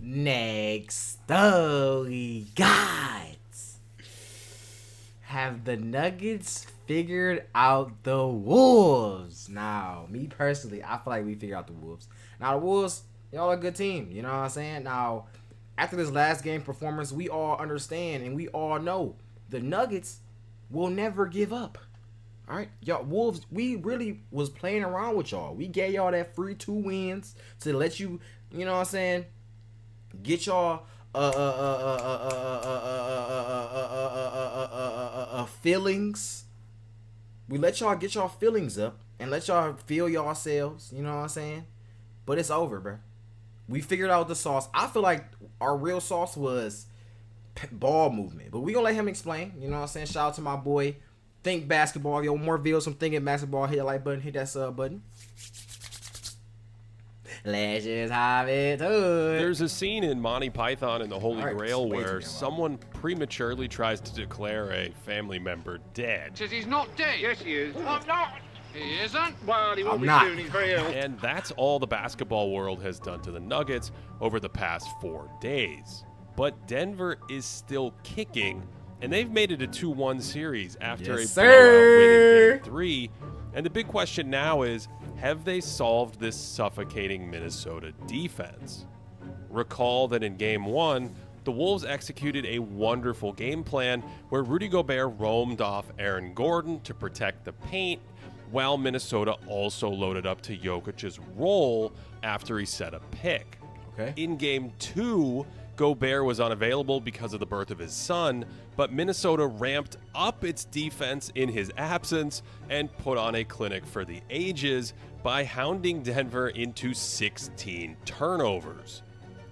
Next story, guys. Have the Nuggets figured out the Wolves? Now, me personally, I feel like we figured out the Wolves. Now, the Wolves, y'all a good team. You know what I'm saying? Now, after this last game performance, we all understand and we all know the Nuggets will never give up. All right, y'all Wolves, we really was playing around with y'all. We gave y'all that free 2 wins to let you, you know what I'm saying, get y'all feelings. We let y'all get y'all feelings up and let y'all feel yourselves, you know what I'm saying? But it's over, bro. We figured out the sauce. I feel like our real sauce was ball movement, but we gonna let him explain, you know what I'm saying? Shout out to my boy Think Basketball. Yo, more videos from Thinking Basketball. Hit that like button, hit that sub button. Let's just have it. There's a scene in Monty Python and the Holy Grail where someone prematurely tries to declare a family member dead. Says he's not dead. Yes, he is. I'm not. He isn't? Well, he won't be soon. He's very ill. And that's all the basketball world has done to the Nuggets over the past 4 days. But Denver is still kicking, and they've made it a 2-1 series after a blowout win in Game 3. And the big question now is, have they solved this suffocating Minnesota defense? Recall that in Game 1, the Wolves executed a wonderful game plan where Rudy Gobert roamed off Aaron Gordon to protect the paint, while Minnesota also loaded up to Jokic's role after he set a pick. Okay. In Game 2, Gobert was unavailable because of the birth of his son, but Minnesota ramped up its defense in his absence and put on a clinic for the ages by hounding Denver into 16 turnovers.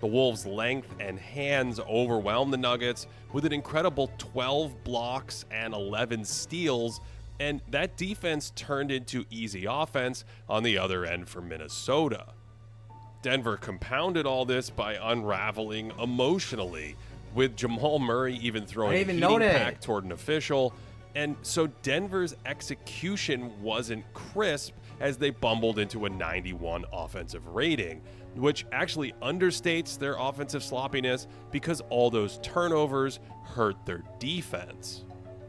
The Wolves' length and hands overwhelmed the Nuggets with an incredible 12 blocks and 11 steals, and that defense turned into easy offense on the other end for Minnesota. Denver compounded all this by unraveling emotionally, with Jamal Murray even throwing a heating pack toward an official. And so Denver's execution wasn't crisp as they bumbled into a 91 offensive rating, which actually understates their offensive sloppiness because all those turnovers hurt their defense.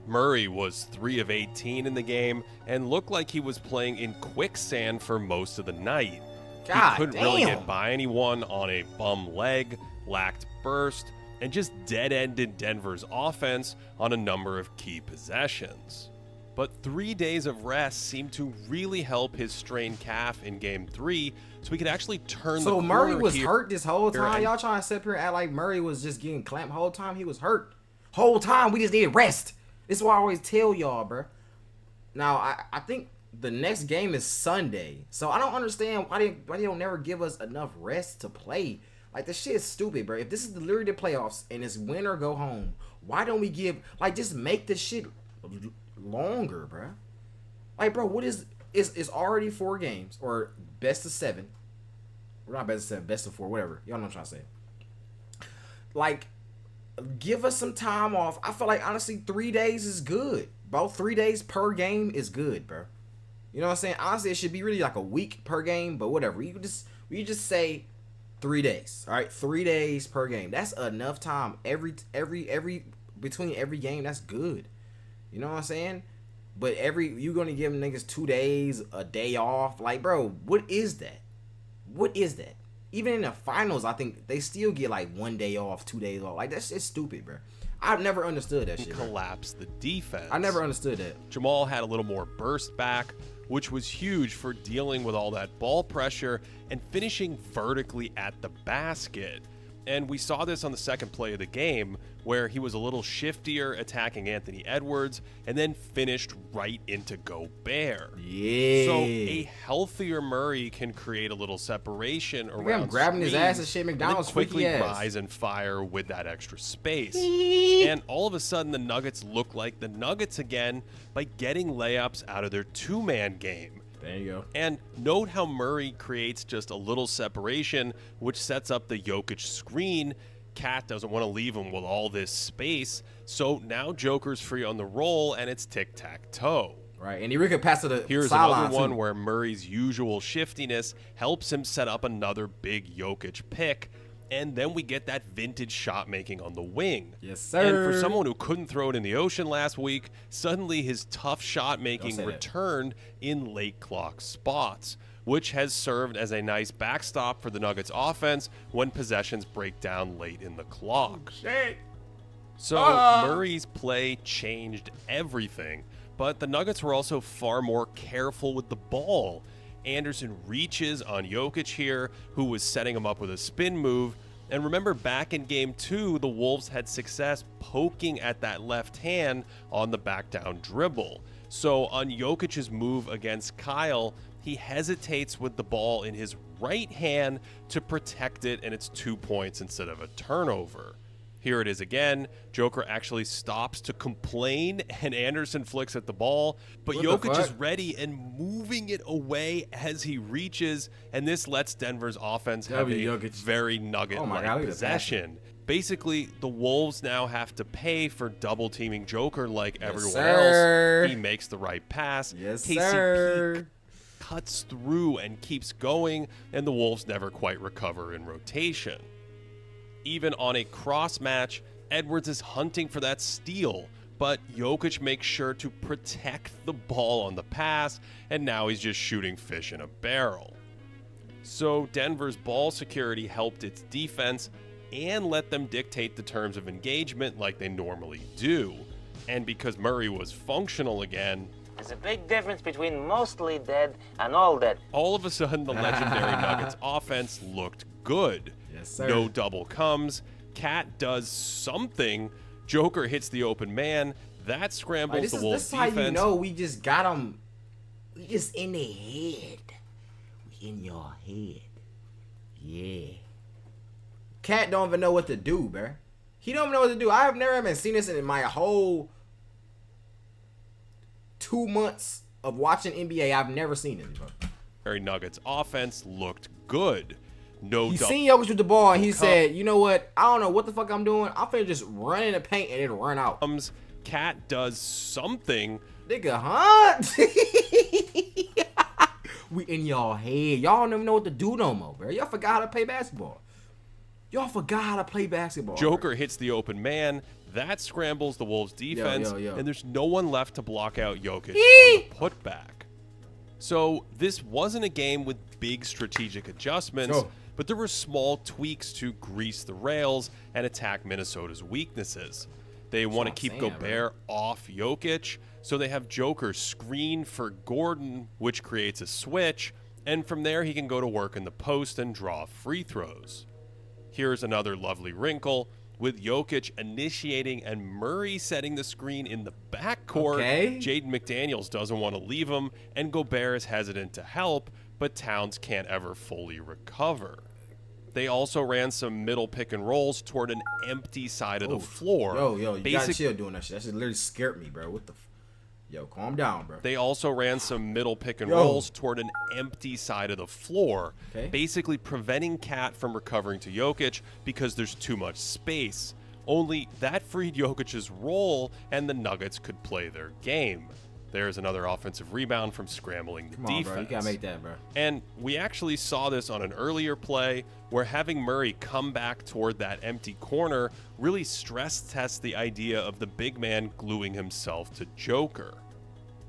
Murray was 3 of 18 in the game and looked like he was playing in quicksand for most of the night. He couldn't really get by anyone on a bum leg, lacked burst, and just dead-ended Denver's offense on a number of key possessions. But 3 days of rest seemed to really help his strained calf in Game 3, so he could actually turn the corner. So Murray was hurt this whole time? Y'all trying to sit here and act like Murray was just getting clamped the whole time? He was hurt. Whole time, we just needed rest. This is what I always tell y'all, bro. Now, I think the next game is Sunday, so I don't understand why they don't never give us enough rest to play. Like, this shit is stupid, bro. If this is literally the playoffs and it's win or go home, why don't we give, like, just make this shit longer, bro? Like, bro, what is, it's already 4 games, or best of 7. We're not best of 7, best of 4, whatever. Y'all know what I'm trying to say. Like, give us some time off. I feel like, honestly, 3 days is good. About 3 days per game is good, bro. You know what I'm saying? Honestly, it should be really like a week per game, but whatever. We just say 3 days. All right, 3 days per game. That's enough time. Every between every game, that's good. You know what I'm saying? But you're gonna give them niggas 2 days, a day off. Like, bro, what is that? What is that? Even in the finals, I think they still get like 1 day off, 2 days off. Like, that's just stupid, bro. I've never understood that shit. Collapse the defense. I never understood that. Jamal had a little more burst back, which was huge for dealing with all that ball pressure and finishing vertically at the basket. And we saw this on the second play of the game, where he was a little shiftier attacking Anthony Edwards and then finished right into Gobert. Yeah. So a healthier Murray can create a little separation around grabbing his ass and shit, McDonald's quickly ass. rise and fire with that extra space. And all of a sudden, the Nuggets look like the Nuggets again by getting layups out of their 2-man game. There you go. And note how Murray creates just a little separation, which sets up the Jokic screen. Cat doesn't want to leave him with all this space, so now Joker's free on the roll, and it's tic-tac-toe. Right, and he could pass to the Here's sideline another one too, where Murray's usual shiftiness helps him set up another big Jokic pick, And then we get that vintage shot making on the wing. Yes, sir. And for someone who couldn't throw it in the ocean last week, suddenly his tough shot making returned in late clock spots, which has served as a nice backstop for the Nuggets offense when possessions break down late in the clock. So Murray's play changed everything, but the Nuggets were also far more careful with the ball. Anderson reaches on Jokic here, who was setting him up with a spin move. And remember, back in game 2, the Wolves had success poking at that left hand on the back down dribble. So on Jokic's move against Kyle, he hesitates with the ball in his right hand to protect it, and it's 2 points instead of a turnover. Here it is again. Joker actually stops to complain, and Anderson flicks at the ball, but Jokic is ready and moving it away as he reaches, and this lets Denver's offense have a very Nugget-like possession. Basically, the Wolves now have to pay for double-teaming Joker like everyone else. He makes the right pass. KCP cuts through and keeps going, and the Wolves never quite recover in rotation. Even on a cross match, Edwards is hunting for that steal, but Jokic makes sure to protect the ball on the pass, and now he's just shooting fish in a barrel. So Denver's ball security helped its defense and let them dictate the terms of engagement like they normally do. And because Murray was functional again, there's a big difference between mostly dead and all dead. All of a sudden, the legendary Nuggets offense looked good. Yes, sir. No double comes. Cat does something. Joker hits the open man. That scrambles the Wolves' defense. This is how you know we just got them. We just in their head. We in your head. Yeah. Cat don't even know what to do, bruh. He don't even know what to do. I have never even seen this in my whole 2 months of watching NBA. I've never seen it, bro. Nuggets offense looked good. He seen Jokic with the ball and he said, you know what? I don't know what the fuck I'm doing. I'm finna just run in the paint and it'll run out. Cat does something. Nigga, huh? We in y'all head. Y'all don't even know what to do no more, bro. Y'all forgot how to play basketball. Joker hits the open man. That scrambles the Wolves' defense. And there's no one left to block out Jokic on the putback. So this wasn't a game with big strategic adjustments. But there were small tweaks to grease the rails and attack Minnesota's weaknesses. They want to keep Gobert off Jokic, so they have Joker screen for Gordon, which creates a switch, and from there he can go to work in the post and draw free throws. Here's another lovely wrinkle, with Jokic initiating and Murray setting the screen in the backcourt. Jaden McDaniels doesn't want to leave him, and Gobert is hesitant to help, but Towns can't ever fully recover. They also ran some middle pick and rolls toward an empty side of the floor. You gotta chill doing that shit. That shit literally scared me, bro. What the Yo, calm down, bro. They also ran some middle pick and rolls toward an empty side of the floor, basically preventing Cat from recovering to Jokic because there's too much space. Only that freed Jokic's roll, and the Nuggets could play their game. There's another offensive rebound from scrambling the defense. Bro. You gotta make that, bro. And we actually saw this on an earlier play where having Murray come back toward that empty corner really stress tests the idea of the big man gluing himself to Joker.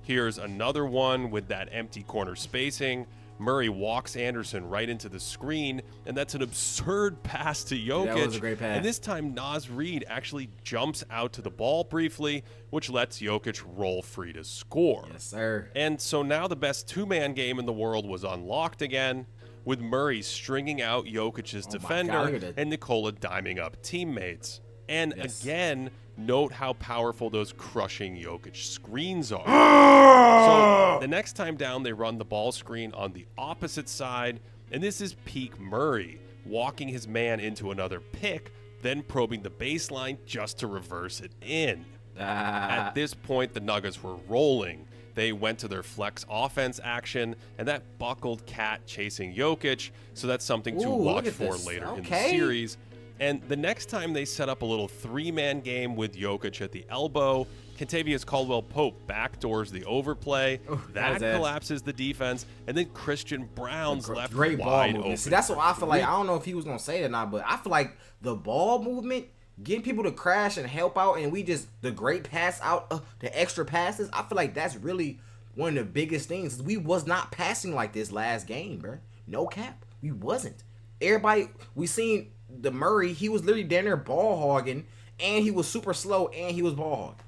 Here's another one with that empty corner spacing. Murray walks Anderson right into the screen, and that's an absurd pass to Jokic. That was a great pass. And this time, Naz Reid actually jumps out to the ball briefly, which lets Jokic roll free to score. Yes, sir. And so now the best two-man game in the world was unlocked again, with Murray stringing out Jokic's defender and Nikola diming up teammates. And again, note how powerful those crushing Jokic screens are. So the next time down, they run the ball screen on the opposite side, and this is peak Murray, walking his man into another pick, then probing the baseline just to reverse it in. At this point, the Nuggets were rolling. They went to their flex offense action, and that buckled Cat chasing Jokic, so that's something to watch for later in the series. And the next time they set up a little 3-man game with Jokic at the elbow, Kentavious Caldwell-Pope backdoors the overplay. That collapses the defense, and then Christian Brown's left great ball wide movement. open. See, that's what I feel like. I don't know if he was gonna say it or not, but I feel like the ball movement, getting people to crash and help out, and the great pass out, the extra passes. I feel like that's really one of the biggest things. We was not passing like this last game, bro. No cap, we wasn't. Everybody, we seen the Murray. He was literally down there ball hogging, and he was super slow, and he was ball hogging.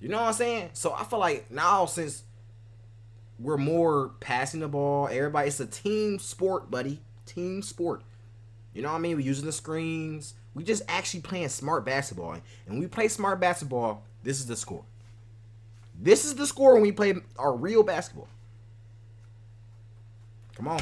You know what I'm saying? So I feel like now, since we're more passing the ball, everybody, it's a team sport, buddy. Team sport. You know what I mean? We're using the screens. We just actually playing smart basketball. And when we play smart basketball, this is the score. This is the score when we play our real basketball. Come on.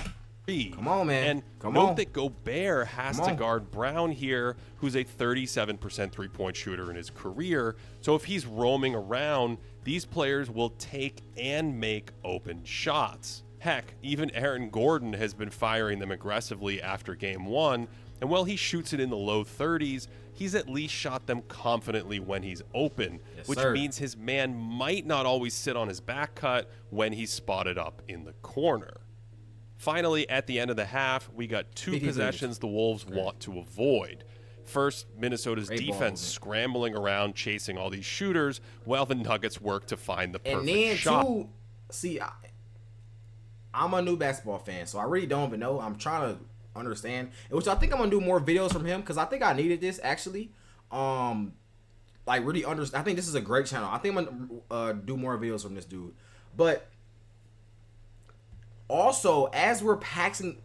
Come on, man. And note that Gobert has to guard Brown here, who's a 37% three-point shooter in his career. So if he's roaming around, these players will take and make open shots. Heck, even Aaron Gordon has been firing them aggressively after game 1. And while he shoots it in the low 30s, he's at least shot them confidently when he's open, which means his man might not always sit on his back cut when he's spotted up in the corner. Finally, at the end of the half, we got 2 possessions the Wolves want to avoid. First, Minnesota's defense scrambling around, chasing all these shooters, while the Nuggets work to find the perfect shot. And then, see, I'm a new basketball fan, so I really don't even know. I'm trying to understand, which I think I'm going to do more videos from him, because I think I needed this, actually. Like, really understand. I think this is a great channel. I think I'm going to do more videos from this dude. But also, as we're passing,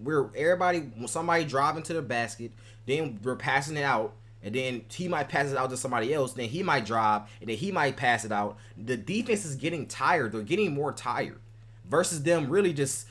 somebody driving to the basket, then we're passing it out, and then he might pass it out to somebody else, then he might drive, and then he might pass it out. The defense is getting tired. They're getting more tired versus them really just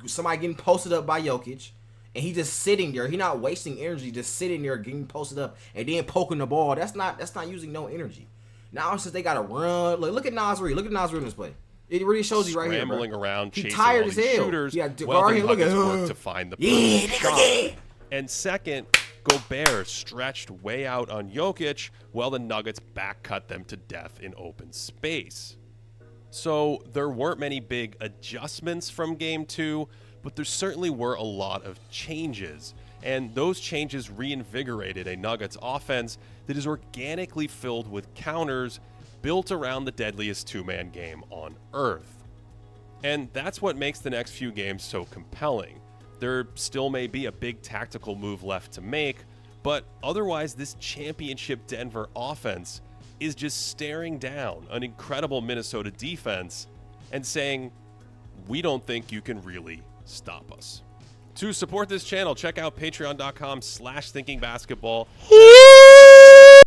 somebody getting posted up by Jokic, and he just sitting there. He not wasting energy, just sitting there getting posted up and then poking the ball. That's not using no energy. Now since they gotta run, look at Nas Reed. Look at Nas Reed in this play. It really shows you right here, bro. Scrambling around, he chasing tired all as these hell. shooters. Yeah, Well, the look Nuggets at work to find the perfect shot. And second, Gobert stretched way out on Jokic, while the Nuggets back cut them to death in open space. So there weren't many big adjustments from game 2, but there certainly were a lot of changes. And those changes reinvigorated a Nuggets offense that is organically filled with counters built around the deadliest 2-man game on Earth. And that's what makes the next few games so compelling. There still may be a big tactical move left to make, but otherwise this championship Denver offense is just staring down an incredible Minnesota defense and saying, we don't think you can really stop us. To support this channel, check out patreon.com/thinkingbasketball.